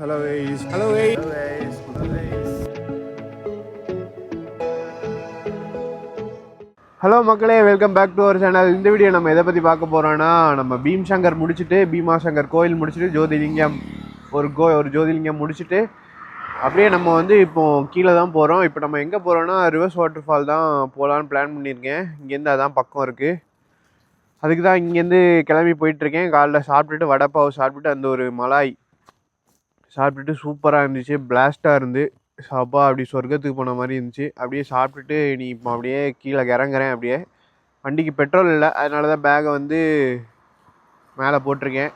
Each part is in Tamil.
Hello guys. Hello guys. Hello guys. Hello guys. Hello மக்களே, welcome back to our channel. இந்த வீடியோ நம்ம எதை பற்றி பார்க்க போகிறோன்னா, நம்ம பீம்சங்கர் முடிச்சுட்டு, பீமாசங்கர் கோயில் முடிச்சுட்டு, ஜோதிலிங்கம் ஒரு ஜோதிலிங்கம் முடிச்சுட்டு அப்படியே நம்ம வந்து இப்போ கீழே தான் போகிறோம். இப்போ நம்ம எங்கே போகிறோன்னா ரிவர்ஸ் வாட்டர் ஃபால் தான் போகலான்னு பிளான் பண்ணியிருக்கேன். இங்கேருந்து அதான் பக்கம் இருக்குது. அதுக்கு தான் இங்கேருந்து கிளம்பி போயிட்டுருக்கேன். காலைல சாப்பிட்டுட்டு வடைப்பாவு சாப்பிட்டுட்டு அந்த ஒரு மலாய் சாப்பிட்டுட்டு சூப்பராக இருந்துச்சு, பிளாஸ்ட்டாக இருந்து சாப்பா அப்படி சொர்க்கத்துக்கு போன மாதிரி இருந்துச்சு. அப்படியே சாப்பிட்டுட்டு நீ இப்போ அப்படியே கீழே இறங்குறேன். அப்படியே வண்டிக்கு பெட்ரோல் இல்லை, அதனால தான் பேகை வந்து மேலே போட்டிருக்கேன்.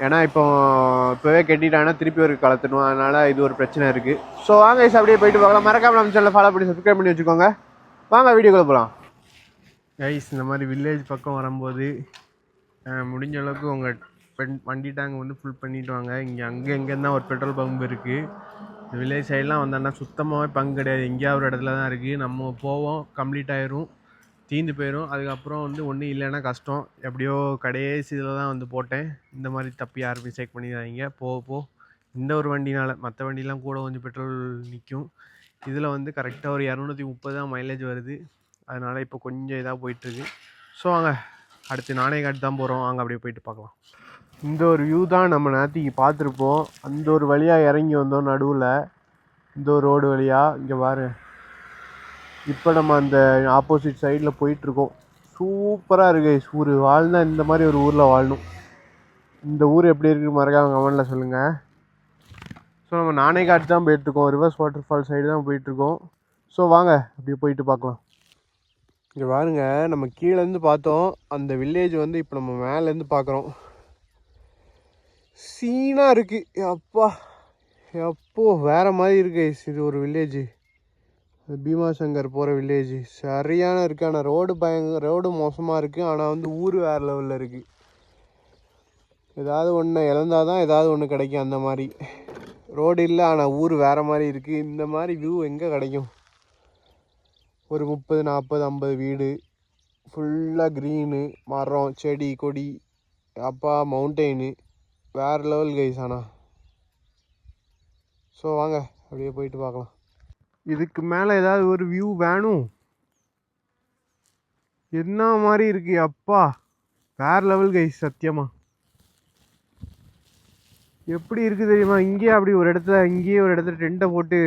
ஏன்னா இப்போவே கட்டிட்டாங்கன்னா திருப்பி ஒரு கலத்தணும், அதனால் இது ஒரு பிரச்சனை இருக்குது. ஸோ வாங்க அப்படியே போயிட்டு பார்க்கலாம். மறக்காம நம்ம சேனலை ஃபாலோ பண்ணி சப்ஸ்கிரைப் பண்ணி வச்சுக்கோங்க. வாங்க வீடியோக்குள்ளே போகலாம். கைஸ், இந்த மாதிரி வில்லேஜ் பக்கம் வரும்போது முடிஞ்ச அளவுக்கு உங்கள் வண்டி டேங்க் வந்து ஃபுல் பண்ணிவிட்டு வாங்க. எங்கேருந்தான் ஒரு பெட்ரோல் பம்ப் இருக்குது. இந்த வில்லேஜ் சைட்லாம் வந்தோன்னா சுத்தமாகவே பங்கு கிடையாது, எங்கேயாவது ஒரு இடத்துல தான் இருக்குது. நம்ம போவோம், கம்ப்ளீட் ஆயிரும், தீர்ந்து போயிடும். அதுக்கப்புறம் வந்து ஒன்றும் இல்லைன்னா கஷ்டம். எப்படியோ கடைசி இதில் தான் வந்து போட்டேன். இந்த மாதிரி தப்பி யாரும் மிஸ்டேக் பண்ணிடாதீங்க. இந்த ஒரு வண்டினால் மற்ற வண்டிலாம் கூட கொஞ்சம் பெட்ரோல் நிற்கும். இதில் வந்து கரெக்டாக ஒரு 230 தான் மைலேஜ் வருது. அதனால் இப்போ கொஞ்சம் இதாக போயிட்டுருக்கு. ஸோ வாங்க அடுத்து நாணயக்காட்டு தான் போகிறோம். வாங்க அப்படியே போயிட்டு பார்க்கலாம். இந்த ஒரு வியூ தான் நம்ம நேற்றுக்கு பார்த்துருப்போம். அந்த ஒரு வழியாக இறங்கி வந்தோம் நடுவில், இந்த ஒரு ரோடு வழியாக. இங்கே பாரு, இப்போ நம்ம அந்த ஆப்போசிட் சைடில் போயிட்டுருக்கோம். சூப்பராக இருக்குது ஊர். வாழ்ந்தால் இந்த மாதிரி ஒரு ஊரில் வாழணும். இந்த ஊர் எப்படி இருக்குது மறக்காம கமெண்டில் சொல்லுங்கள். ஸோ நம்ம நாணயக்காட்டு தான் போயிட்டுருக்கோம், ரிவர்ஸ் வாட்டர் ஃபால் சைடு தான் போயிட்டுருக்கோம். ஸோ வாங்க அப்படியே போயிட்டு பார்க்கலாம். இங்கே பாருங்க, நம்ம கீழேருந்து பார்த்தோம் அந்த வில்லேஜ் வந்து இப்போ நம்ம மேலேருந்து பார்க்குறோம். சீனாக இருக்குது. எப்போ வேறு மாதிரி இருக்கு. இது ஒரு வில்லேஜ், பீமாசங்கர் போகிற வில்லேஜ் சரியான இருக்குது. ஆனால் ரோடு மோசமாக இருக்குது. ஆனால் வந்து ஊர் வேறு லெவலில் இருக்குது. ஏதாவது ஒன்று இழந்தால் தான் ஏதாவது ஒன்று கிடைக்கும். அந்த மாதிரி ரோடு இல்லை, ஆனால் ஊர் வேறு மாதிரி இருக்குது. இந்த மாதிரி வியூ எங்கே கிடைக்கும்? ஒரு 30, 40, 50 வீடு, ஃபுல்லாக க்ரீனு, மரம், செடி, கொடி, மவுண்டெயினு, வேறு லெவல் கைஸ். ஆனால் ஸோ வாங்க அப்படியே போயிட்டு பார்க்கலாம். இதுக்கு மேலே ஏதாவது ஒரு வியூ வேணும். என்ன மாதிரி இருக்கு, வேறு லெவல் கைஸ். சத்தியமாக எப்படி இருக்குது தெரியுமா? இங்கேயே ஒரு இடத்துல டென்ட்டை போட்டு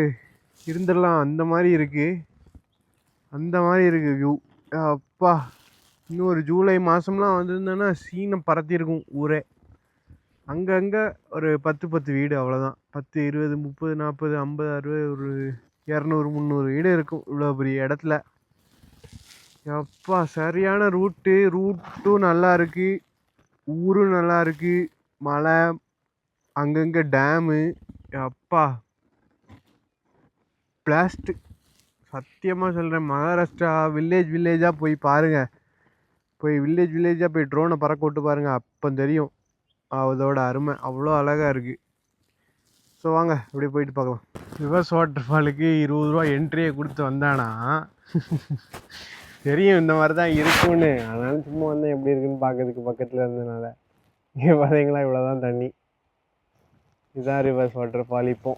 இருந்துடலாம். அந்த மாதிரி இருக்குது வியூ. இன்னும் ஒரு ஜூலை மாதம்லாம் வந்திருந்தோன்னா சீனை பறத்திருக்கும் ஊரே. அங்கங்கே ஒரு 10 வீடு, அவ்வளோதான். 10, 20, 30, 40, 50, 60, ஒரு 200, 300 வீடு இருக்கும் இவ்வளோ பெரிய இடத்துல. சரியான ரூட்டும் நல்லா இருக்குது, ஊரும் நல்லா இருக்குது, மலை, அங்கங்கே டேமு. பிளாஸ்ட். சத்தியமாக சொல்கிறேன், மகாராஷ்டிரா வில்லேஜாக போய் பாருங்கள். வில்லேஜாக போய் ட்ரோனை பறக்க விட்டு பாருங்கள், அப்போ தெரியும் அதோட அருமை. அவ்வளோ அழகாக இருக்குது. ஸோ வாங்க அப்படியே போயிட்டு பார்க்கலாம். ரிவர்ஸ் வாட்டர் ஃபாலுக்கு 20 ரூபா என்ட்ரியை கொடுத்து வந்தானா தெரியும் இந்த மாதிரி தான் இருக்கும்னு. அதனால சும்மா வந்தேன் எப்படி இருக்குன்னு பார்க்கறதுக்கு. பக்கத்தில் இருந்ததுனால இங்கே பார்த்தீங்களா, இவ்வளோ தான் தண்ணி. இதுதான் ரிவர்ஸ் வாட்டர் ஃபால். இப்போ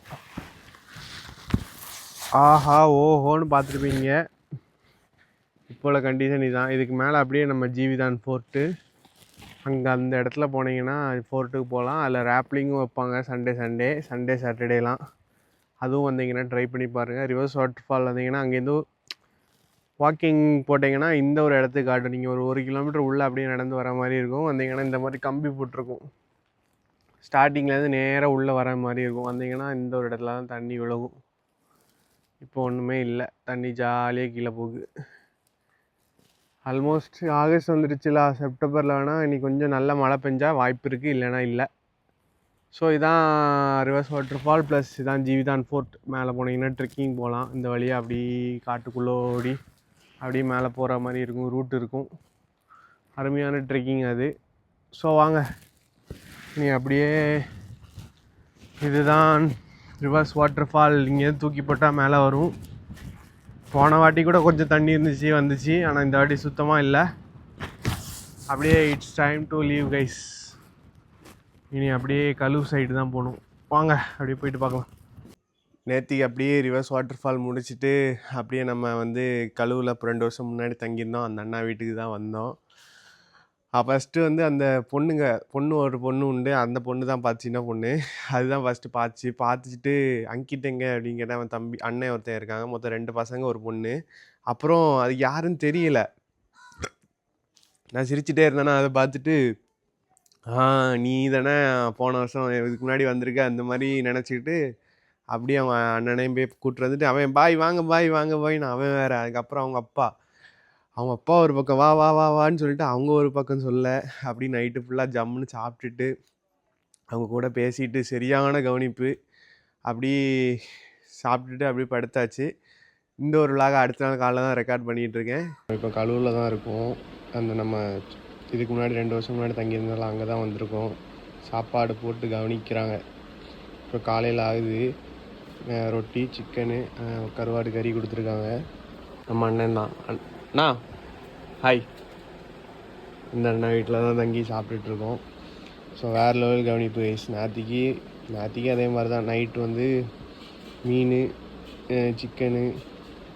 ஆஹா ஓஹோன்னு பார்த்துருப்பீங்க. இப்போ உள்ள கண்டிஷன் இதுதான். இதுக்கு மேலே அப்படியே நம்ம ஜீவிதான் ஃபோர்ட்டு, அங்கே அந்த இடத்துல போனீங்கன்னா ஃபோர்ட்டுக்கு போகலாம். அதில் ரேப்லிங்கும் வைப்பாங்க சண்டே சாட்டர்டேலாம். அதுவும் வந்தீங்கன்னா ட்ரை பண்ணி பாருங்கள். ரிவர்ஸ் வாட்டர் ஃபால் வந்தீங்கன்னா அங்கேருந்து வாக்கிங் போட்டிங்கன்னா இந்த ஒரு இடத்துக்கு காட்டும். நீங்கள் ஒரு 1 கிலோமீட்டர் உள்ளே அப்படியே நடந்து வர மாதிரி இருக்கும். வந்தீங்கன்னா இந்த மாதிரி கம்பி போட்டிருக்கும், ஸ்டார்டிங்லேருந்து நேராக உள்ளே வர மாதிரி இருக்கும். வந்தீங்கன்னா இந்த ஒரு இடத்துல தான் தண்ணி விழுகும். இப்போ ஒன்றுமே இல்லை, தண்ணி ஜாலியாக கீழே போகுது. ஆல்மோஸ்ட் ஆகஸ்ட் வந்துடுச்சுல, செப்டம்பரில் வேணால் இன்னைக்கு கொஞ்சம் நல்ல மழை பெஞ்சால் வாய்ப்பு இருக்குது, இல்லைனா இல்லை. ஸோ இதான் ரிவர்ஸ் வாட்டர் ஃபால் ப்ளஸ் இதான் ஜீவிதான் ஃபோர்ட். மேலே போனீங்கன்னா ட்ரெக்கிங் போகலாம். இந்த வழியாக அப்படி காட்டுக்குள்ளே ஓடி அப்படியே மேலே போகிற மாதிரி இருக்கும், ரூட் இருக்கும். அருமையான ட்ரெக்கிங் அது. ஸோ வாங்க நீ அப்படியே, இதுதான் ரிவர்ஸ் வாட்டர் ஃபால். இங்கேருந்து தூக்கி போட்டால் மேலே வரும். போன வாட்டி கூட கொஞ்சம் தண்ணி வந்துச்சு, ஆனால் இந்த வாட்டி சுத்தமாக இல்லை. அப்படியே it's time to leave guys. இனி அப்படியே கலூர் சைடு தான் போகணும். வாங்க அப்படியே போயிட்டு பார்க்கலாம். நேற்றுக்கு அப்படியே ரிவர்ஸ் வாட்டர் ஃபால் முடிச்சுட்டு அப்படியே நம்ம வந்து கழுவில் 2 வருஷம் முன்னாடி தங்கியிருந்தோம். அந்த அண்ணா வீட்டுக்கு தான் வந்தோம். ஃபஸ்ட்டு வந்து அந்த ஒரு பொண்ணு உண்டு. அந்த பொண்ணு தான் பார்த்து, சின்ன பொண்ணு. அதுதான் ஃபஸ்ட்டு பார்த்துட்டு அங்கிட்ட எங்கே அப்படின்னு கேட்டால் அவன் தம்பி அண்ணன் ஒருத்தன் இருக்காங்க. மொத்தம் 2 பசங்க ஒரு பொண்ணு. அப்புறம் அது யாருன்னு தெரியல. நான் சிரிச்சுட்டே இருந்தேன்னா அதை பார்த்துட்டு நீ தானே போன வருஷம் இதுக்கு முன்னாடி வந்திருக்க அந்த மாதிரி நினச்சிக்கிட்டு அப்படியே அவன் அண்ணனையும் போய் கூப்பிட்டு வந்துட்டு அவன் பாய் வாங்க பாய்ன்னு அவன் வேறு. அதுக்கப்புறம் அவங்க அப்பா ஒரு பக்கம் வான்னு சொல்லிட்டு அவங்க ஒரு பக்கம் சொல்ல அப்படி நைட்டு ஃபுல்லாக ஜம்முன்னு சாப்பிட்டுட்டு அவங்க கூட பேசிட்டு சரியான கவனிப்பு. அப்படி சாப்பிட்டுட்டு அப்படியே படுத்தாச்சு. இந்த ஒரு விலாக அடுத்த நாள் காலைல தான் ரெக்கார்ட் பண்ணிகிட்ருக்கேன். இப்போ கழுவில் தான் இருக்கும். அந்த நம்ம இதுக்கு முன்னாடி 2 வருஷம் முன்னாடி தங்கியிருந்தாலும் அங்கே தான் வந்திருக்கோம். சாப்பாடு போட்டு கவனிக்கிறாங்க. இப்போ காலையில் ஆகுது. ரொட்டி, சிக்கனு, கருவாடு கறி கொடுத்துருக்காங்க. நம்ம அண்ணன் தான். அண்ணா ஹாய். இந்த அண்ணா வீட்டில் தான் தங்கி சாப்பிட்டுட்ருக்கோம். ஸோ வேறு லெவல் கவனிப்பு வயசு. நேற்றுக்கு அதே மாதிரி தான். நைட்டு வந்து மீன், சிக்கனு,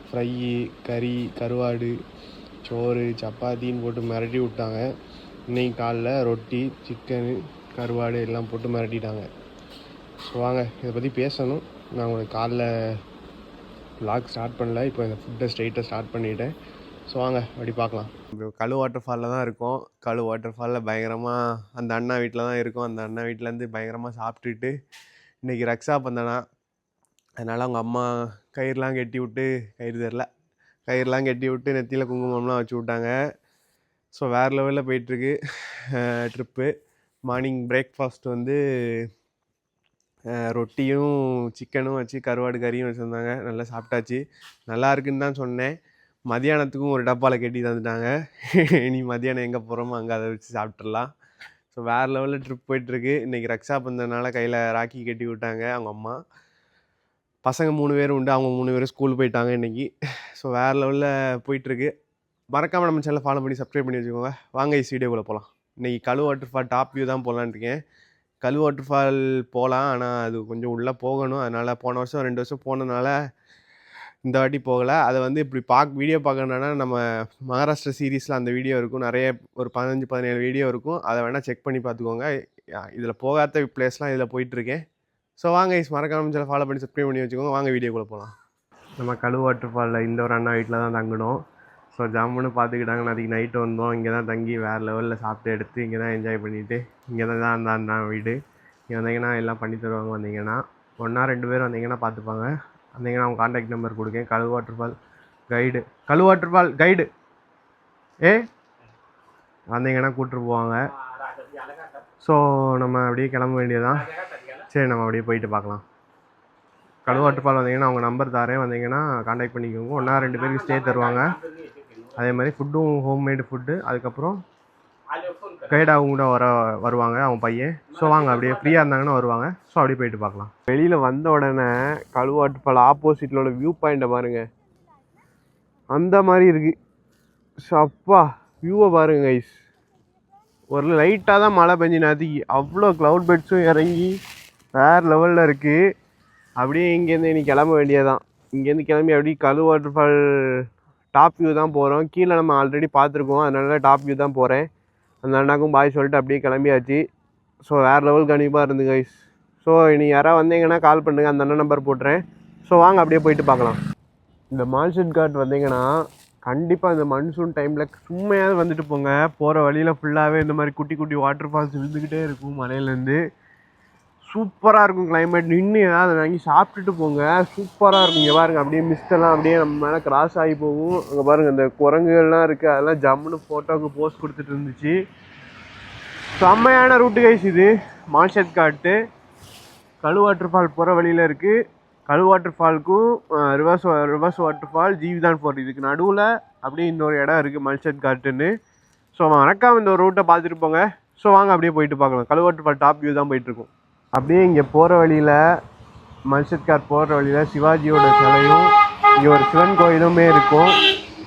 ஃப்ரை, கறி, கருவாடு, சோறு, சப்பாத்தின்னு போட்டு மிரட்டி விட்டாங்க. இன்றைக்கி காலைல ரொட்டி, சிக்கனு, கருவாடு எல்லாம் போட்டு மிரட்டிட்டாங்க. ஸோ வாங்க இதை பற்றி பேசணும். நான் உங்களுக்கு காலைல விலாக் ஸ்டார்ட் பண்ணல. இப்போ இந்த ஃபுட்டை ஸ்ட்ரெயிட்டாக ஸ்டார்ட் பண்ணிவிட்டேன். ஸோ வாங்க அப்படி பார்க்கலாம். இப்போ கழு வாட்டர் ஃபாலில் தான் இருக்கோம். கழு வாட்டர் ஃபாலில் பயங்கரமாக அந்த அண்ணா வீட்டில் தான் இருக்கோம். அந்த அண்ணா வீட்டிலேருந்து பயங்கரமாக சாப்பிட்டுட்டு இன்றைக்கி ரக்ஷா பந்தனா, அதனால் அவங்க அம்மா கயிறுலாம் கட்டி விட்டு நெத்தியில் குங்குமம்லாம் வச்சு விட்டாங்க. ஸோ வேறு லெவலில் போயிட்டுருக்கு ட்ரிப்பு. மார்னிங் பிரேக்ஃபாஸ்ட் வந்து ரொட்டியும் சிக்கனும் வச்சு கருவாடு கறியும் வச்சுருந்தாங்க. நல்லா சாப்பிட்டாச்சு. நல்லா இருக்குன்னு தான் சொன்னேன். மதியானத்துக்கும் ஒரு டப்பாவில் கட்டி தந்துட்டாங்க. இனி மதியானம் எங்கே போகிறோமோ அங்கே அதை வச்சு சாப்பிட்றலாம். ஸோ வேறு லெவலில் ட்ரிப் போயிட்டுருக்கு. இன்றைக்கி ரக்ஷா பந்தனால கையில் ராக்கி கட்டி விட்டாங்க அவங்க அம்மா. பசங்க 3 பேர் உண்டு. அவங்க 3 பேரும் ஸ்கூல் போயிட்டாங்க இன்றைக்கி. ஸோ வேறு லெவலில் போயிட்டுருக்கு. மறக்காமல் நம்ம சேனலை ஃபாலோ பண்ணி சப்ஸ்கிரைப் பண்ணி வச்சுக்கோங்க. வாங்க வீடியோக்குள்ளே போகலாம். இன்றைக்கி கழு வாட்டர் ஃபால் டாப் வியூ தான் போகலான்னு இருக்கேன். கழு வாட்டர் ஃபால் போகலாம், ஆனால் அது கொஞ்சம் உள்ளே போகணும். அதனால் போன வருஷம் 2 வருஷம் போனதுனால இந்த வாட்டி போகலை. அதை வந்து இப்படி வீடியோ பார்க்கணுன்னா நம்ம மகாராஷ்டிரா சீரீஸில் அந்த வீடியோ இருக்கும். நிறைய ஒரு 15-17 வீடியோ இருக்கும். அதை வேணால் செக் பண்ணி பார்த்துக்கோங்க. இதில் போகாத பிளேஸ்லாம் இதில் போயிட்டுருக்கேன். ஸோ வாங்க மறக்காம சேனல் ஃபாலோ பண்ணி சப்ஸ்கிரைப் பண்ணி வச்சுக்கோங்க. வாங்க வீடியோக்குள்ளே போகலாம். நம்ம கழு வாட்டர் ஃபாலில் இந்த ஒரு அண்ணா வீட்டில் தான் தங்கணும். ஸோ ஜம்முன்னு பார்த்துக்கிட்டாங்க. நாளைக்கு நைட்டு வந்தோம். இங்கே தான் தங்கி வேறு லெவலில் சாப்பிட்டு எடுத்து இங்கே தான் என்ஜாய் பண்ணிவிட்டு இங்கே தான் அந்த அண்ணா வீடு. இங்கே வந்தீங்கன்னா எல்லாம் பண்ணி தருவாங்க. வந்தீங்கன்னா 1-2 பேர் வந்தீங்கன்னா பார்த்துப்பாங்க. வந்தீங்கன்னா அவங்க கான்டாக்ட் நம்பர் கொடுக்கேன். கழு வாட்டர் ஃபால் கைடு வந்தீங்கன்னா கூப்பிட்டு போவாங்க. ஸோ நம்ம அப்படியே கிளம்ப வேண்டியதான். சரி நம்ம அப்படியே போயிட்டு பார்க்கலாம். கழு வாட்டர் ஃபால் வந்தீங்கன்னா அவங்க நம்பர் தரேன். வந்தீங்கன்னா கான்டாக்ட் பண்ணிக்கோங்க. 1-2 பேருக்கு ஸ்டே தருவாங்க. அதே மாதிரி ஃபுட்டும் ஹோம்மேடு ஃபுட்டு. அதுக்கப்புறம் கைடு அவங்க கூட வருவாங்க அவங்க பையன். ஸோ வாங்க அப்படியே ஃப்ரீயாக இருந்தாங்கன்னா வருவாங்க. ஸோ அப்படியே போயிட்டு பார்க்கலாம். வெளியில் வந்த உடனே கழு வாட்டர் ஃபால் ஆப்போசிட்டில் வியூ பாயிண்ட்டை பாருங்கள். அந்த மாதிரி இருக்குது. ஸோ அப்பா வியூவை பாருங்கள் கைஸ். ஒரு லைட்டாக தான் மழை பெஞ்சு நேற்றுக்கு. அவ்வளோ க்ளவுட் பெட்ஸும் இறங்கி வேறு லெவலில் இருக்குது. அப்படியே இங்கேருந்து இன்றைக்கி கிளம்ப வேண்டியதான். இங்கேருந்து கிளம்பி அப்படியே கழு வாட்டர் ஃபால் டாப் வியூ தான் போகிறோம். கீழே நம்ம ஆல்ரெடி பார்த்துருக்கோம். அதனால டாப் வியூ தான் போகிறேன். அந்த அண்ணாக்கும் பாய் சொல்லிட்டு அப்படியே கிளம்பியாச்சு. ஸோ வேறு லெவல் கண்டிப்பாக இருந்து கைஸ். ஸோ இனி யாராவது வந்தீங்கன்னா கால் பண்ணுங்கள். அந்த அண்ணன் நம்பர் போட்டுறேன். ஸோ வாங்க அப்படியே போயிட்டு பார்க்கலாம். இந்த மான்சூன் காட் வந்தீங்கன்னா கண்டிப்பாக இந்த மன்சூன் டைமில் சும்மையாவது வந்துட்டு போங்க. போகிற வழியில் ஃபுல்லாகவே இந்த மாதிரி குட்டி குட்டி வாட்டர் ஃபால்ஸ் விழுந்துக்கிட்டே இருக்கும் மலையிலேருந்து. சூப்பராக இருக்கும் கிளைமேட். நின்று ஏதாவது வாங்கி சாப்பிட்டுட்டு போங்க. சூப்பராக இருக்கும். இங்கே பாருங்கள் அப்படியே மிஸ்டெல்லாம் அப்படியே நம்ம மேலே கிராஸ் ஆகி போகும். அங்கே பாருங்கள் இந்த குரங்குகள்லாம் இருக்குது. அதெல்லாம் ஜம்முன்னு ஃபோட்டோவுக்கு போஸ்ட் கொடுத்துட்டு இருந்துச்சு. செம்மையான ரூட்டு கைஸ் இது. மான்சூன் காட்டு கழு வாட்டர் ஃபால் போகிற வழியில் இருக்குது. கழு வாட்டர் ஃபால்க்கும் ரிவர்ஸ் வாட்டர் ஃபால் ஜீவிதான் ஃபோர்ட் இதுக்கு நடுவில் அப்படியே இன்னொரு இடம் இருக்குது மான்சூன் காட்டுன்னு. ஸோ மறக்காமல் இந்த ஒரு ரூட்டை பார்த்துட்டு போங்க. ஸோ வாங்க அப்படியே போயிட்டு பார்க்கலாம். கழு வாட்டர் ஃபால் டாப் வியூ தான் போயிட்டுருக்கும். அப்படியே இங்கே போகிற வழியில் மான்சூன் காட் போகிற வழியில் சிவாஜியோட சிலையும் இங்கே ஒரு சிவன் கோயிலுமே இருக்கும்.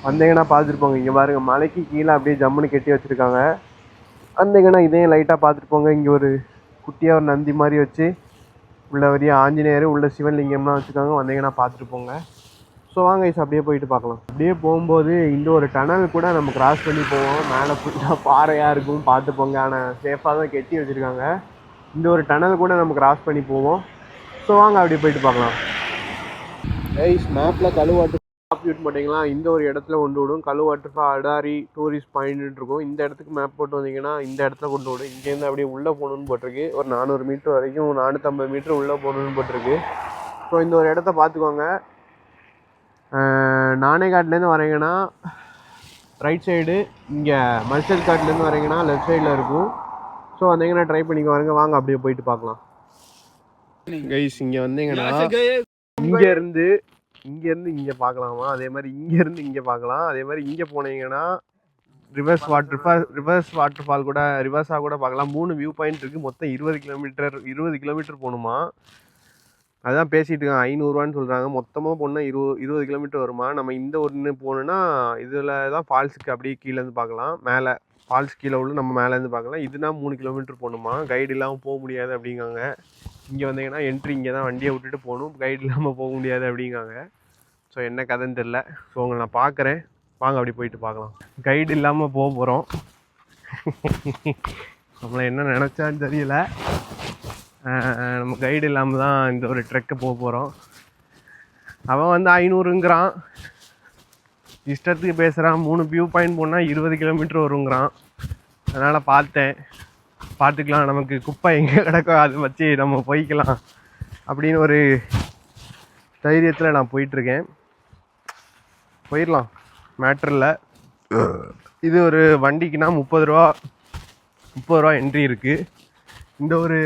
வந்தீங்கன்னா பார்த்துட்டு போங்க. இங்கே பாருங்கள் மலைக்கு கீழே அப்படியே ஜம்முன்னு கட்டி வச்சுருக்காங்க. வந்தீங்கன்னா இதையும் லைட்டாக பார்த்துட்டு போங்க. இங்கே ஒரு குட்டியாக ஒரு நந்தி மாதிரி வச்சு உள்ள வரையும் ஆஞ்சநேயர் உள்ள சிவலிங்கம்லாம் வச்சுருக்காங்க, வந்தீங்கன்னா பார்த்துட்டு போங்க. ஸோ வாங்க ஐஸ் அப்படியே போயிட்டு பார்க்கலாம். அப்படியே போகும்போது இந்த ஒரு டனல் கூட நம்ம கிராஸ் பண்ணி போவோம். மேலே ஃபுல்லாக பாறையாக இருக்கும், பார்த்து போங்க. ஆனால் சேஃபாக தான் கெட்டி வச்சுருக்காங்க. இந்த ஒரு டனல் கூட நம்ம கிராஸ் பண்ணி போவோம். ஸோ வாங்க அப்படியே போயிட்டு பார்க்கலாம். ஐஸ் மேப்பில் கழுவாட்டு யூட் பண்ணிங்களா, இந்த ஒரு இடத்துல கொண்டு விடும். கழுவாட்டு அடாரி டூரிஸ்ட் பாயிண்ட் இருக்கும். இந்த இடத்துக்கு மேப் போட்டு வந்தீங்கன்னா இந்த இடத்துல கொண்டு விடும். இங்கேருந்து அப்படியே உள்ளே போகணுன்னு போட்டிருக்கு. ஒரு 400 மீட்டர் வரைக்கும், 450 மீட்டர் உள்ளே போகணுன்னு போட்டிருக்கு. ஸோ இந்த ஒரு இடத்த பார்த்துக்கோங்க. நாணேகாட்லேருந்து வரீங்கன்னா ரைட் சைடு, இங்கே மல்சல் காட்லேருந்து வரீங்கன்னா லெஃப்ட் சைடில் இருக்கும். ஸோ வந்தீங்கன்னா ட்ரை பண்ணிக்க வாங்க. வாங்க அப்படியே போயிட்டு பார்க்கலாம். கைஸ் இங்கே வந்தீங்கன்னா இங்கேருந்து இங்கே பார்க்கலாமா, அதே மாதிரி இங்கேருந்து இங்கே பார்க்கலாம். அதே மாதிரி இங்கே போனீங்கன்னா ரிவர்ஸ் வாட்டர் ஃபால் கூட ரிவர்ஸாக கூட பார்க்கலாம். 3 வியூ பாயிண்ட் இருக்குது. மொத்தம் 20 கிலோமீட்டர் போகணுமா. அதுதான் பேசிகிட்டு இருக்காங்க. 500 சொல்கிறாங்க. மொத்தமாக போனால் 20 கிலோமீட்டர் வருமா. நம்ம இந்த ஒன்று போகணுன்னா இதில் தான் ஃபால்ஸுக்கு அப்படியே கீழேருந்து பார்க்கலாம். மேலே ஃபால்ஸ் கீழே உள்ள நம்ம மேலேருந்து பார்க்கலாம். இதுனா 3 கிலோமீட்டர் போகணுமா. கைடு இல்லாமல் போக முடியாது அப்படிங்காங்க. இங்கே வந்தீங்கன்னா என்ட்ரி இங்கே தான் வண்டியை விட்டுட்டு போகணும், கைடு இல்லாமல் போக முடியாது அப்படிங்காங்க. ஸோ என்ன கதைன்னு தெரில. ஸோ உங்களை நான் பார்க்குறேன், வாங்க அப்படி போயிட்டு பார்க்கலாம். கைடு இல்லாமல் போக போகிறோம். நம்மளை என்ன நினச்சான்னு தெரியல. நம்ம கைடு இல்லாமல் தான் இந்த ஒரு ட்ரெக்கை போக போகிறோம். அவன் வந்து 500ங்கிறான், இஷ்டத்துக்கு பேசுகிறான். 3 வியூ பாயிண்ட் போனால் 20 கிலோமீட்டர் வருங்கிறான். அதனால் பார்த்துக்கலாம், நமக்கு குப்பை எங்கே கிடக்கோ அதை வச்சு நம்ம போய்க்கலாம் அப்படின்னு ஒரு தைரியத்தில் நான் போயிட்டுருக்கேன். போயிடலாம், மேட்ரு இல்லை. இது ஒரு வண்டிக்குன்னா 30 ரூபா என்ட்ரி இருக்குது. இந்த ஒரு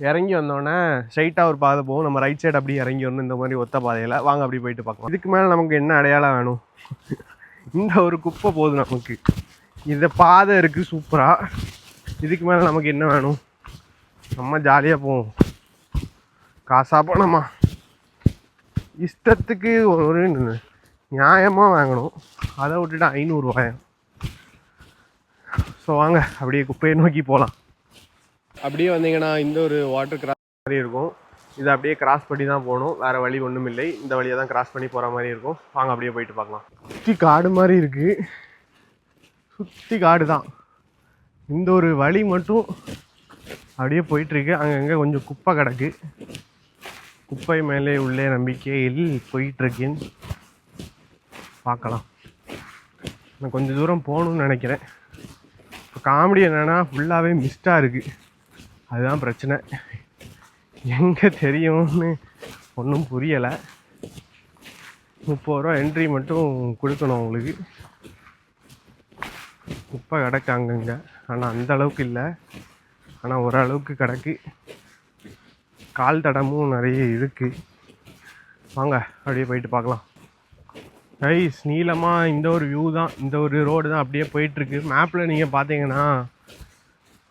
இறங்கி வந்தோடனே ஸ்ட்ரைட்டாக ஒரு பாதை போகும். நம்ம ரைட் சைடு அப்படியே இறங்கி வரணும், இந்த மாதிரி ஒத்த பாதையில். வாங்க அப்படி போயிட்டு பார்க்கலாம். இதுக்கு மேலே நமக்கு என்ன அடையாளம் வேணும்? இந்த ஒரு குப்பை போதும் நமக்கு. இந்த பாதை இருக்குது சூப்பராக. இதுக்கு மேலே நமக்கு என்ன வேணும்? நம்ம ஜாலியாக போவோம். காசாக போனோமா, இஷ்டத்துக்கு ஒரு நியாயமாக வாங்கணும். அதை விட்டுட்டு 500 ரூபாயம். ஸோ வாங்க அப்படியே குப்பையை நோக்கி போகலாம். அப்படியே வந்தீங்கன்னா இந்த ஒரு வாட்டர் கிராஸ் மாதிரி இருக்கும். இதை அப்படியே கிராஸ் பண்ணி தான் போகணும், வேறு வழி ஒன்றும் இல்லை. இந்த வழியை தான் கிராஸ் பண்ணி போகிற மாதிரி இருக்கும். வாங்க அப்படியே போயிட்டு பார்க்கலாம். சுற்றி காடு மாதிரி இருக்குது, சுற்றி காடு தான். இந்த ஒரு வழி மட்டும் அப்படியே போயிட்டுருக்கு. அங்கங்கே கொஞ்சம் குப்பை கிடக்கு. குப்பை மேலே உள்ளே நம்பிக்கையில் போயிட்டுருக்கேன். பார்க்கலாம். நான் கொஞ்சம் தூரம் போகணுன்னு நினைக்கிறேன். இப்போ காமெடி என்னென்னா ஃபுல்லாகவே மிஸ்டாக இருக்குது. அதுதான் பிரச்சனை. எங்கே தெரியும்னு ஒன்றும் புரியலை. 30 ரூபா என்ட்ரி மட்டும் கொடுக்கணும் உங்களுக்கு. குப்பை கிடக்கு அங்கங்கே, ஆனால் அந்த அளவுக்கு இல்லை. ஆனால் ஓரளவுக்கு கிடக்கு. கால் தடமும் நிறைய இருக்குது. வாங்க அப்படியே போயிட்டு பார்க்கலாம். ரைஸ் நீளமாக இந்த ஒரு வியூ தான், இந்த ஒரு ரோடு தான் அப்படியே போயிட்டுருக்கு. மேப்பில் நீங்கள் பார்த்தீங்கன்னா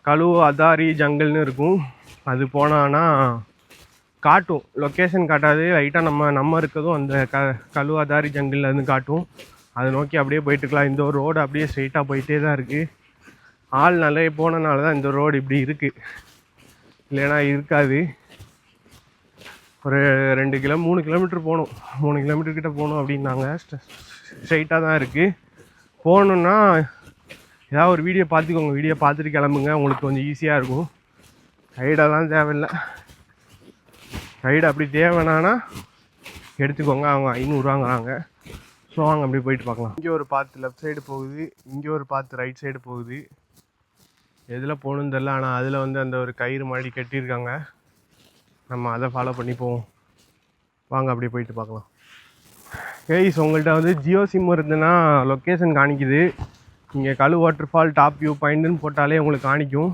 கழுவு அதாரி ஜங்கல்னு இருக்கும். அது போனான்னா காட்டும், லொக்கேஷன் காட்டாது. லைட்டாக நம்ம இருக்கிறதும் அந்த கழுவு அதாரி ஜங்கல்லேருந்து காட்டும். அதை நோக்கி அப்படியே போயிட்டுருக்கலாம். இந்த ஒரு ரோடு அப்படியே ஸ்ட்ரெயிட்டாக போயிட்டே தான் இருக்குது. ஆள் நிறைய போனனால தான் இந்த ரோடு இப்படி இருக்குது, இல்லைன்னா இருக்காது. ஒரு 3 கிலோமீட்டர் போகணும், 3 கிலோமீட்டர்கிட்ட போகணும் அப்படின்னாங்க. ஸ்ட்ரெயிட்டாக தான் இருக்குது. போகணுன்னா ஏதாவது ஒரு வீடியோ பார்த்துக்கோங்க, வீடியோ பார்த்துட்டு கிளம்புங்க, உங்களுக்கு கொஞ்சம் ஈஸியாக இருக்கும். கைடெல்லாம் தேவையில்லை. கைடு அப்படி தேவைன்னா எடுத்துக்கோங்க. அவங்க 500 ரூபாங்கிறாங்க. ஸோ வாங்க அப்படி போயிட்டு பார்க்கலாம். இங்கே ஒரு பாத்து லெஃப்ட் சைடு போகுது, இங்கே ஒரு பாத்து ரைட் சைடு போகுது. எதில் போகணுன்னு தெரில, ஆனால் அதில் வந்து அந்த ஒரு கயிறு மாதிரி கட்டியிருக்காங்க. நம்ம அதை ஃபாலோ பண்ணி போவோம். வாங்க அப்படி போயிட்டு பார்க்கலாம். கைஸ் உங்கள்கிட்ட வந்து ஜியோ சிம் இருந்துன்னா லொக்கேஷன் காணிக்குது. இங்கே கழு வாட்டர் ஃபால் டாப் வியூ பாயிண்ட்டுன்னு போட்டாலே உங்களுக்கு காணிக்கும்.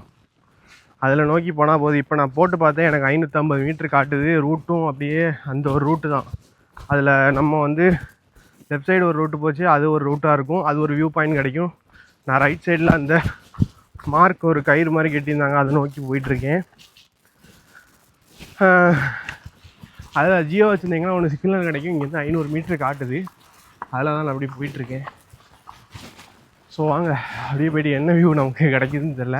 அதில் நோக்கி போனால் போதும். இப்போ நான் போட்டு பார்த்தேன், எனக்கு 550 மீட்டர் காட்டுது. ரூட்டும் அப்படியே அந்த ஒரு ரூட்டு தான். அதில் நம்ம வந்து லெஃப்ட் சைடு ஒரு ரூட்டு போச்சு, அது ஒரு ரூட்டாக இருக்கும். அது ஒரு வியூ பாயிண்ட் கிடைக்கும். நான் ரைட் சைடில் அந்த மார்க் ஒரு கயிறு மாதிரி கட்டியிருந்தாங்க, அதை நோக்கி போயிட்டுருக்கேன். அதில் ஜியோ வச்சுருந்தீங்கன்னா ஒன்று சிக்னல் கிடைக்கும். இங்கேருந்து 500 மீட்டர் காட்டுது. அதில் தான் நான் அப்படி போயிட்டுருக்கேன். ஸோ வாங்க அப்படியே போய்ட்டு என்ன வியூ நமக்கு கிடைக்குதுன்னு தெரில.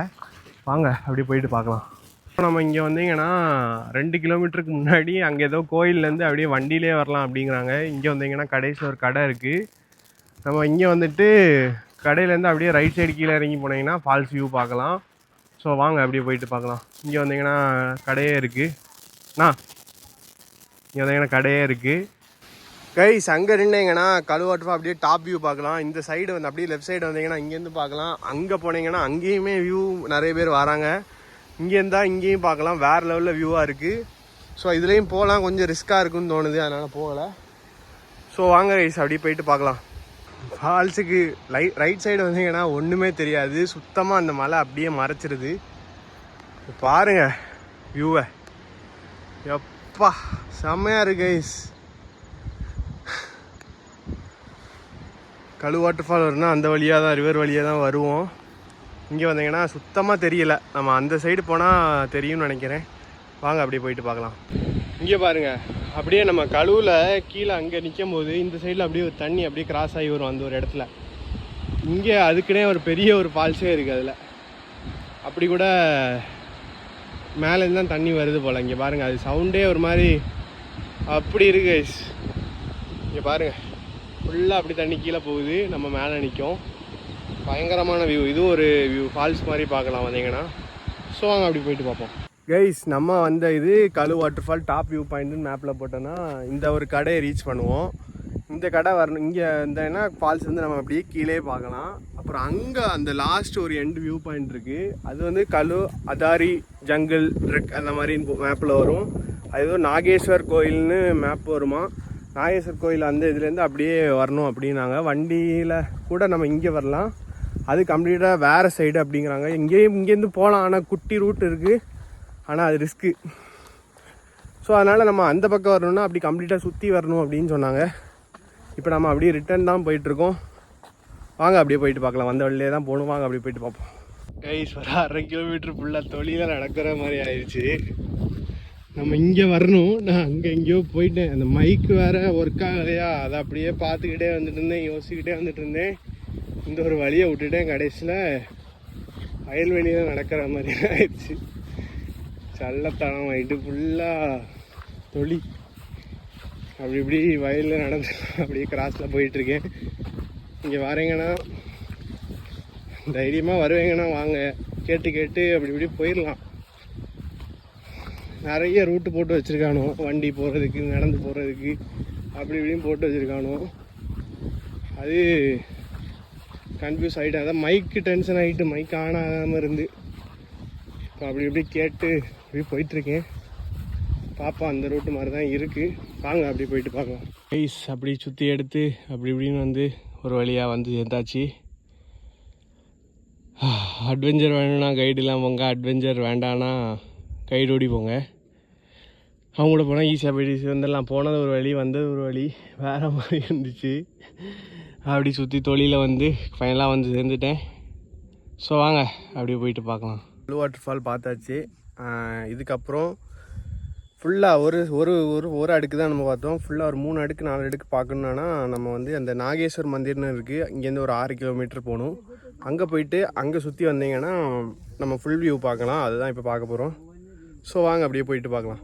வாங்க அப்படியே போயிட்டு பார்க்கலாம். நம்ம இங்கே வந்தீங்கன்னா 2 கிலோமீட்டருக்கு முன்னாடி அங்கே ஏதோ கோயிலேருந்து அப்படியே வண்டியிலே வரலாம் அப்படிங்கிறாங்க. இங்கே வந்தீங்கன்னா கடைசியில் ஒரு கடை இருக்குது. நம்ம இங்கே வந்துட்டு கடையிலேருந்து அப்படியே ரைட் சைடு கீழே இறங்கி போனீங்கன்னா ஃபால்ஸ் வியூ பார்க்கலாம். ஸோ வாங்க அப்படியே போயிட்டு பார்க்கலாம். இங்கே வந்தீங்கன்னா கடையே இருக்குண்ணா, இங்கே வந்தீங்கன்னா கடையே இருக்குது. கைஸ் அங்கே இருந்தீங்கன்னா கழுவாட்டுவா அப்படியே டாப் வியூ பார்க்கலாம். இந்த சைடு வந்து அப்படியே லெஃப்ட் சைடு வந்தீங்கன்னா இங்கேருந்து பார்க்கலாம். அங்கே போனீங்கன்னா அங்கேயுமே வியூ நிறைய பேர் வராங்க. இங்கேருந்தா இங்கேயும் பார்க்கலாம். வேறு லெவலில் வியூவாக இருக்குது. ஸோ இதுலேயும் போகலாம். கொஞ்சம் ரிஸ்க்காக இருக்குன்னு தோணுது, அதனால் போகலை. ஸோ வாங்க கைஸ் அப்படியே போயிட்டு பார்க்கலாம். ஃபால்ஸுக்கு ரைட் சைடு வந்தீங்கன்னா ஒன்றுமே தெரியாது. சுத்தமாக அந்த மலை அப்படியே மறைச்சிருது. பாருங்க வியூவை, எப்பா செம்மையாக இருக்கு கைஸ். கழு வாட்டர் ஃபால் வரும்னா அந்த வழியாக தான், ரிவர் வழியாக தான் வருவோம். இங்கே வந்தீங்கன்னா சுத்தமாக தெரியல. நம்ம அந்த சைடு போனால் தெரியும்னு நினைக்கிறேன். வாங்க அப்படியே போயிட்டு பார்க்கலாம். இங்கே பாருங்கள், அப்படியே நம்ம கழுவில் கீழே அங்கே நிற்கும் போது இந்த சைடில் அப்படியே ஒரு தண்ணி அப்படியே கிராஸ் ஆகி வரும் அந்த ஒரு இடத்துல. இங்கே அதுக்குன்னே ஒரு பெரிய ஒரு ஃபால்ஸே இருக்குது. அதில் அப்படி கூட மேலேருந்து தான் தண்ணி வருது போல். இங்கே பாருங்கள், அது சவுண்டே ஒரு மாதிரி அப்படி இருக்கு. இங்கே பாருங்கள், ஃபுல்லாக அப்படி தண்ணி கீழே போகுது, நம்ம மேலே நிற்கும். பயங்கரமான வியூ. இதுவும் ஒரு வியூ, ஃபால்ஸ் மாதிரி பார்க்கலாம் வந்தீங்கன்னா. ஸோ வாங்க அப்படி போயிட்டு பார்ப்போம். கைஸ் நம்ம வந்த இது கழு வாட்டர் ஃபால் டாப் வியூ பாயிண்ட்டுன்னு மேப்பில் போட்டோன்னா இந்த ஒரு கடையை ரீச் பண்ணுவோம். இந்த கடை வரணும். இங்கே இந்த ஃபால்ஸ் வந்து நம்ம அப்படியே கீழே பார்க்கலாம். அப்புறம் அங்கே அந்த லாஸ்ட் ஒரு எண்டு வியூ பாயிண்ட் இருக்குது. அது வந்து கழு அதாரி ஜங்கிள் ட்ரெக் அந்த மாதிரி மேப்பில் வரும். அது ஏதோ நாகேஸ்வர் கோயில்னு மேப் வருமா. நாகேஸ்வர் கோயில் அந்த இதுலேருந்து அப்படியே வரணும் அப்படின்னாங்க. வண்டியில் கூட நம்ம இங்கே வரலாம், அது கம்ப்ளீட்டாக வேறு சைடு அப்படிங்கிறாங்க. இங்கேருந்து போகலாம், ஆனால் குட்டி ரூட் இருக்குது, ஆனால் அது ரிஸ்க்கு. ஸோ அதனால் நம்ம அந்த பக்கம் வரணும்னா அப்படி கம்ப்ளீட்டாக சுற்றி வரணும் அப்படின்னு சொன்னாங்க. இப்போ நம்ம அப்படியே ரிட்டர்ன் தான் போயிட்டுருக்கோம். வாங்க அப்படியே போயிட்டு பார்க்கலாம். வந்த வழியிலே தான் போகணும். வாங்க அப்படியே போயிட்டு பார்ப்போம். கைஸ் ஒரு 1/2 கிலோமீட்டர் ஃபுல்லாக தொழிலில் நடக்கிற மாதிரி ஆயிடுச்சு. நம்ம இங்கே வரணும், நான் அங்கே எங்கேயோ போயிட்டேன். அந்த மைக்கு வேறு ஒர்க் ஆகலையா, அதை அப்படியே பார்த்துக்கிட்டே வந்துட்டு இருந்தேன், யோசிச்சுக்கிட்டே வந்துட்டு இருந்தேன். இந்த ஒரு வழியை விட்டுட்டேன். கடைசியில் வயல்வெளியில் நடக்கிற மாதிரி ஆயிடுச்சு. சல்லத்தனம் ஆகிட்டு ஃபுல்லாக தொழி அப்படி இப்படி வயலில் நடந்து அப்படியே கிராஸில் போயிட்டுருக்கேன். இங்கே வரீங்கன்னா தைரியமாக வருவீங்கன்னா வாங்க, கேட்டு கேட்டு அப்படி இப்படி போயிடலாம். நிறைய ரூட்டு போட்டு வச்சுருக்கானோ, வண்டி போகிறதுக்கு நடந்து போகிறதுக்கு அப்படி இப்படின்னு போட்டு வச்சுருக்கானோ. அது கன்ஃபியூஸ் ஆகிட்டு, அதான் மைக்கு டென்ஷன் ஆகிட்டு மைக் ஆன் ஆகாமல் இருந்து இப்போ அப்படி இப்படி கேட்டு அப்படி போயிட்டுருக்கேன். பாப்பா அந்த ரூட்டு மாதிரி தான் இருக்குது. வாங்க அப்படி போயிட்டு பார்க்கலாம். கைஸ் அப்படி சுற்றி எடுத்து அப்படி இப்படின்னு வந்து ஒரு வழியாக வந்து சேர்ந்தாச்சு. அட்வென்ச்சர் வேணும்னா கைடெலாம் போங்க, அட்வென்ச்சர் வேண்டான்னா கைடு ஓடி போங்க. அவங்க கூட போனால் ஈஸியாக போயிட்டு வந்துடலாம். போனது ஒரு வழி, வந்தது ஒரு வழி, வேறு மாதிரி இருந்துச்சு. அப்படி சுற்றி தொழிலில் வந்து ஃபைனலாக வந்து சேர்ந்துட்டேன். ஸோ வாங்க அப்படியே போயிட்டு பார்க்கலாம். ப்ளூ வாட்டர் ஃபால் பார்த்தாச்சு. இதுக்கப்புறம் ஃபுல்லாக ஒரு ஒரு ஒரு ஒரு அடுக்கு தான் நம்ம பார்த்தோம். ஃபுல்லாக ஒரு 3 அடுக்கு 4 அடுக்கு பார்க்கணுன்னா நம்ம வந்து அந்த நாகேஸ்வர் மந்திர்னு இருக்குது, இங்கேருந்து ஒரு 6 கிலோமீட்டர் போகணும். அங்கே போயிட்டு அங்கே சுற்றி வந்தீங்கன்னா நம்ம ஃபுல் வியூ பார்க்கலாம். அதுதான் இப்போ பார்க்க போகிறோம். ஸோ வாங்க அப்படியே போயிட்டு பார்க்கலாம்.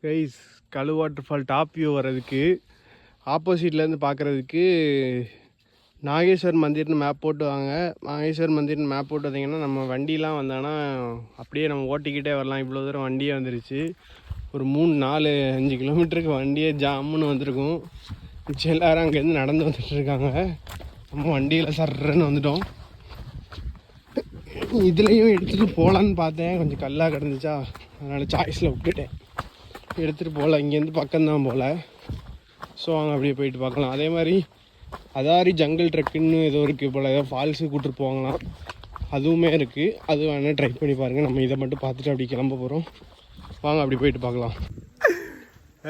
கைஸ் கழு வாட்டர் ஃபால் டாப் வியூ வர்றதுக்கு ஆப்போசிட்லேருந்து பார்க்குறதுக்கு நாகேஸ்வர் மந்திர்னு மேப் போட்டு வாங்க. நாகேஸ்வர் மந்திர்னு மேப் போட்டு வந்தீங்கன்னா நம்ம வண்டிலாம் வந்தாங்கன்னா அப்படியே நம்ம ஓட்டிக்கிட்டே வரலாம். இவ்வளோ தூரம் வண்டியே வந்துருச்சு. ஒரு 3, 4, 5 கிலோமீட்டருக்கு வண்டியே ஜாமுன்னு வந்திருக்கும். மிச்சம் எல்லோரும் அங்கேருந்து நடந்து வந்துட்டுருக்காங்க. நம்ம வண்டியில் சர்றன்னு வந்துட்டோம். இதுலேயும் எடுத்துகிட்டு போகலான்னு பார்த்தேன், கொஞ்சம் கல்லாக கிடந்துச்சா, அதனால் சாய்ஸில் விட்டுட்டேன். எடுத்துகிட்டு போகல, இங்கேருந்து பக்கம்தான் போகல. ஸோ வாங்க அப்படியே போயிட்டு பார்க்கலாம். அதே மாதிரி அதாரி ஜங்கிள் ட்ரெக்குன்னு ஏதோ இருக்குது போல், ஏதோ ஃபால்ஸுக்கு கூப்பிட்டு போவாங்களாம், அதுவுமே இருக்குது. அது வேணால் ட்ரை பண்ணி பாருங்கள். நம்ம இதை மட்டும் பார்த்துட்டு அப்படி கிளம்ப போகிறோம். வாங்க அப்படி போயிட்டு பார்க்கலாம்.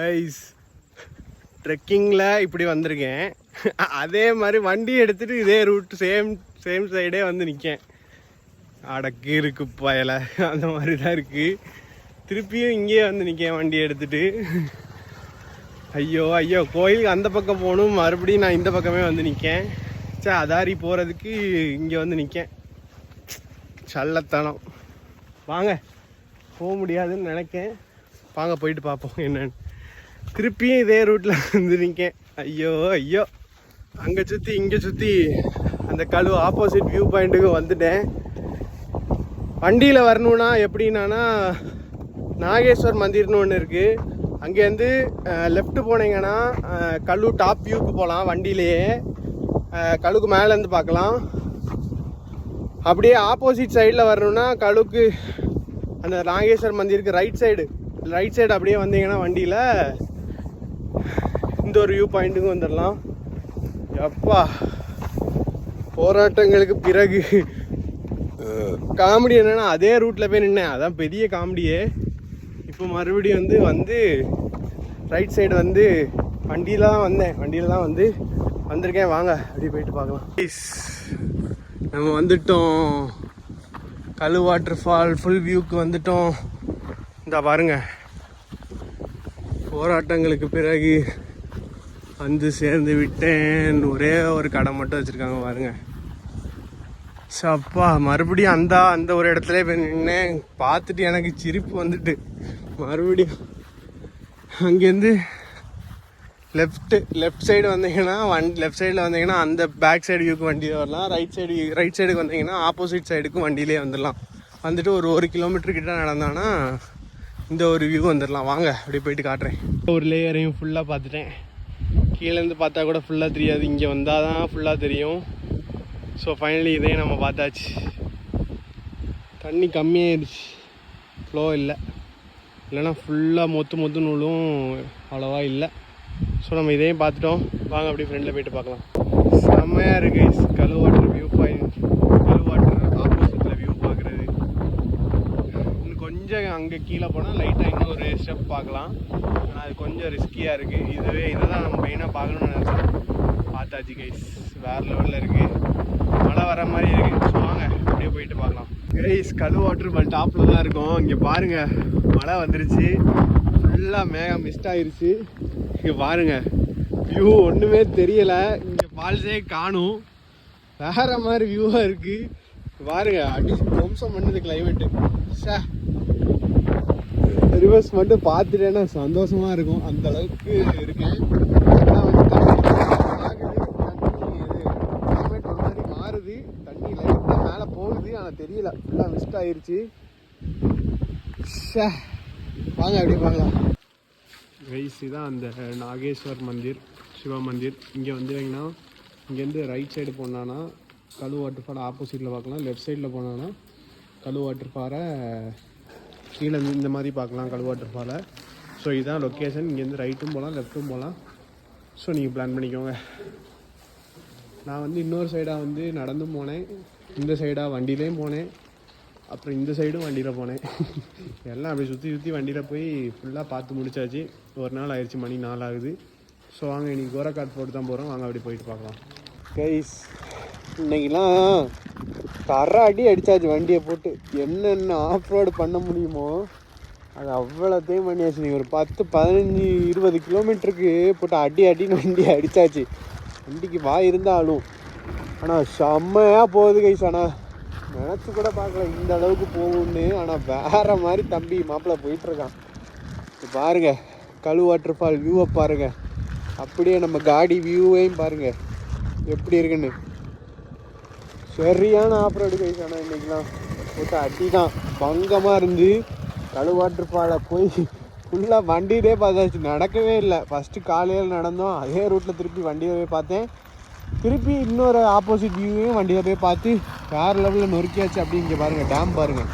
ஐஸ் ட்ரெக்கிங்கில் இப்படி வந்திருக்கேன். அதே மாதிரி வண்டி எடுத்துகிட்டு இதே ரூட் சேம் சைடே வந்து நிற்கேன். அடக்கு இருக்கு பயலை அந்த மாதிரி தான் இருக்குது. திருப்பியும் இங்கேயே வந்து நிற்கேன் வண்டி எடுத்துகிட்டு. ஐயோ ஐயோ, கோயிலுக்கு அந்த பக்கம் போகணும், மறுபடியும் நான் இந்த பக்கமே வந்து நிற்கேன். அதாரி போகிறதுக்கு இங்கே வந்து நிற்கேன். சல்லத்தனம். வாங்க போக முடியாதுன்னு நினைக்கேன். வாங்க போயிட்டு பார்ப்போம் என்னன்னு. திருப்பியும் இதே ரூட்டில் வந்து நிற்கேன். ஐயோ ஐயோ, அங்கே சுற்றி இங்கே சுற்றி அந்த கழுவு ஆப்போசிட் வியூ பாயிண்ட்டுக்கு வந்துட்டேன். வண்டியில் வரணுன்னா எப்படின்னா நாகேஸ்வர் மந்திர்னு ஒன்று இருக்குது. அங்கேருந்து லெஃப்ட்டு போனீங்கன்னா கழு டாப் வியூக்கு போகலாம் வண்டியிலேயே. கழுக்கு மேலேருந்து பார்க்கலாம். அப்படியே ஆப்போசிட் சைடில் வரணுன்னா கழுக்கு அந்த நாகேஸ்வர் மந்திருக்கு ரைட் சைடு அப்படியே வந்தீங்கன்னா வண்டியில் இந்த ஒரு வியூ பாயிண்ட்டுக்கும் வந்துடலாம். எப்பா, போராட்டங்களுக்கு பிறகு காமெடி என்னென்னா அதே ரூட்டில் போய் நின்னேன். அதான் பெரிய காமெடியே. இப்போ மறுபடியும் வந்து ரைட் சைடு வந்து வண்டியில் தான் வந்திருக்கேன். வாங்க அப்படியே போயிட்டு பார்க்கலாம். நம்ம வந்துட்டோம் கழு வாட்டர் ஃபால் ஃபுல் வியூக்கு வந்துட்டோம். இந்த பாருங்க, போராட்டங்களுக்கு பிறகு வந்து சேர்ந்து விட்டேன். ஒரே ஒரு கடை மட்டும் வச்சுருக்காங்க பாருங்க. சப்பா, மறுபடியும் அந்த ஒரு இடத்துல போய் நின்னேன். பார்த்துட்டு எனக்கு சிரிப்பு வந்துட்டு மறுபடியும் அங்கேருந்து லெஃப்ட் சைடு வந்தீங்கன்னா லெஃப்ட் சைடில் வந்தீங்கன்னா அந்த பேக் சைடு வியூக்கு வண்டியில் வரலாம். ரைட் சைடுக்கு வந்தீங்கன்னா ஆப்போசிட் சைடுக்கும் வண்டியிலே வந்துடலாம். வந்துட்டு ஒரு கிலோமீட்டர் கிட்ட நடந்தானா இந்த ஒரு வியூ வந்துடலாம். வாங்க அப்படியே போயிட்டு காட்டுறேன். ஒரு லேயரையும் ஃபுல்லாக பார்த்துட்டேன். கீழேருந்து பார்த்தா கூட ஃபுல்லாக தெரியாது, இங்கே வந்தால் தான் ஃபுல்லாக தெரியும். ஸோ ஃபைனலி இதையும் நம்ம பார்த்தாச்சு. தண்ணி கம்மியாயிடுச்சு, ஃப்ளோ இல்லைன்னா ஃபுல்லாக மொத்து நூலும் அவ்வளோவா இல்லை. ஸோ நம்ம இதையும் பார்த்துட்டோம். வாங்க அப்படியே ஃப்ரெண்டில் போயிட்டு பார்க்கலாம். செம்மையாக இருக்குது கழு வாட்டர் வியூ பாயிண்ட். கழு வாட்டர் ஆப்போசிட்டில் வியூ பார்க்குறது. இன்னும் கொஞ்சம் அங்கே கீழே போனால் லைட்டாக இன்னும் ஒரு ஸ்டெப் பார்க்கலாம். ஆனால் அது கொஞ்சம் ரிஸ்கியாக இருக்குது. இதை தான் நம்ம மெயினாக பார்க்கணும்னு நினச்சோம். பார்த்தாச்சு கைஸ், வேறு லெவலில் இருக்குது. மழை வர மாதிரி இருக்குது. ஸோ வாங்க அப்படியே போயிட்டு பார்க்கலாம். கைஸ், கழு வாட்டர் ஃபால் டாப்பில் தான் இருக்கும். இங்கே பாருங்கள், மழை வந்துருச்சு. ஃபுல்லாக மேகம் மிஸ்ட் ஆகிருச்சு. இங்கே பாருங்கள், வியூ ஒன்றுமே தெரியலை. இங்கே ஃபால்ஸே காணும். வேறு மாதிரி வியூவாக இருக்குது. பாருங்கள், அடி வம்சம் பண்ணுது கிளைமேட்டு. ரிவர்ஸ் மட்டும் பார்த்துட்டேன்னா சந்தோஷமாக இருக்கும். அந்த அளவுக்கு இருக்கேன். கிளைமேட் ஒரு மாதிரி மாறுது. தண்ணி லைட்டாக மேலே போகுது, ஆனால் தெரியல. ஃபுல்லாக மிஸ்ட் ஆகிருச்சு. வாங்க அப்படியே பார்க்கலாம். ரைஸ் தான் அந்த நாகேஸ்வர் மந்திர், சிவா மந்திர். இங்கே வந்துட்டிங்கன்னா இங்கேருந்து ரைட் சைடு போனான்னா கழு வாட்டர் ஃபாலை ஆப்போசிட்டில் பார்க்கலாம். லெஃப்ட் சைடில் போனான்னா கழு வாட்டர் ஃபாலை கீழே இந்த மாதிரி பார்க்கலாம் கழு வாட்டர் ஃபாலை. ஸோ இதுதான் லொக்கேஷன். இங்கேருந்து ரைட்டும் போகலாம், லெஃப்ட்டும் போகலாம். ஸோ நீங்கள் பிளான் பண்ணிக்கோங்க. நான் இன்னொரு சைடாக நடந்தும் போனேன், இந்த சைடாக வண்டியிலையும் போனேன், அப்புறம் இந்த சைடும் வண்டியில் போனேன். எல்லாம் அப்படி சுற்றி வண்டியில் போய் ஃபுல்லாக பார்த்து முடிச்சாச்சு. ஒரு நாள் ஆயிடுச்சு, மணி 4 ஆகுது. ஸோ வாங்க, இன்றைக்கி கோரக்காட் போட்டு தான் போகிறோம். வாங்க அப்படி போயிட்டு பார்க்கலாம். கைஸ், இன்னைக்கெல்லாம் அடி அடித்தாச்சு வண்டியை போட்டு. என்னென்ன ஆஃப் ரோடு பண்ண முடியுமோ அது அவ்வளோத்தையும் பண்ணியாச்சு. நீங்கள் ஒரு 10, 15, 20 கிலோமீட்டருக்கு போட்டு அடின்னு வண்டியை அடித்தாச்சு. வண்டிக்கு இருந்தாலும் ஆனால் செம்மையாக போகுது கைஸ். ஆனால் நினச்சி கூட பார்க்கல இந்த அளவுக்கு போகும்னு. ஆனால் வேறு மாதிரி தம்பி மாப்பிள்ளை போயிட்டுருக்கான். பாருங்கள், கழு வாட்டர் ஃபால் வியூவை பாருங்கள். அப்படியே நம்ம காடி வியூவையும் பாருங்கள் எப்படி இருக்குன்னு. சரியான ஆப்ரோடு கைஸ். ஆனால் இன்றைக்கெலாம் போட்டு அடி தான் பங்கமாக இருந்து கழு வாட்டர் ஃபாலை போய் ஃபுல்லாக வண்டியிலே பார்த்தாச்சு. நடக்கவே இல்லை. ஃபஸ்ட்டு காலையில் நடந்தோம், அதே ரூட்டில் திருப்பி வண்டியை போய் பார்த்தேன். திருப்பி இன்னொரு ஆப்போசிட் வியூவையும் வண்டியில் போய் பார்த்து வேறு லெவலில் நொறுக்கியாச்சு. அப்படி இங்கே பாருங்கள், டேம் பாருங்கள்,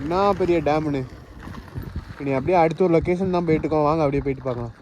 என்ன பெரிய டேம்னு. இனி அப்படியே அடுத்த ஒரு லொக்கேஷன் தான் போயிட்டுருக்கோம். வாங்க அப்படியே போயிட்டு பார்க்கலாம்.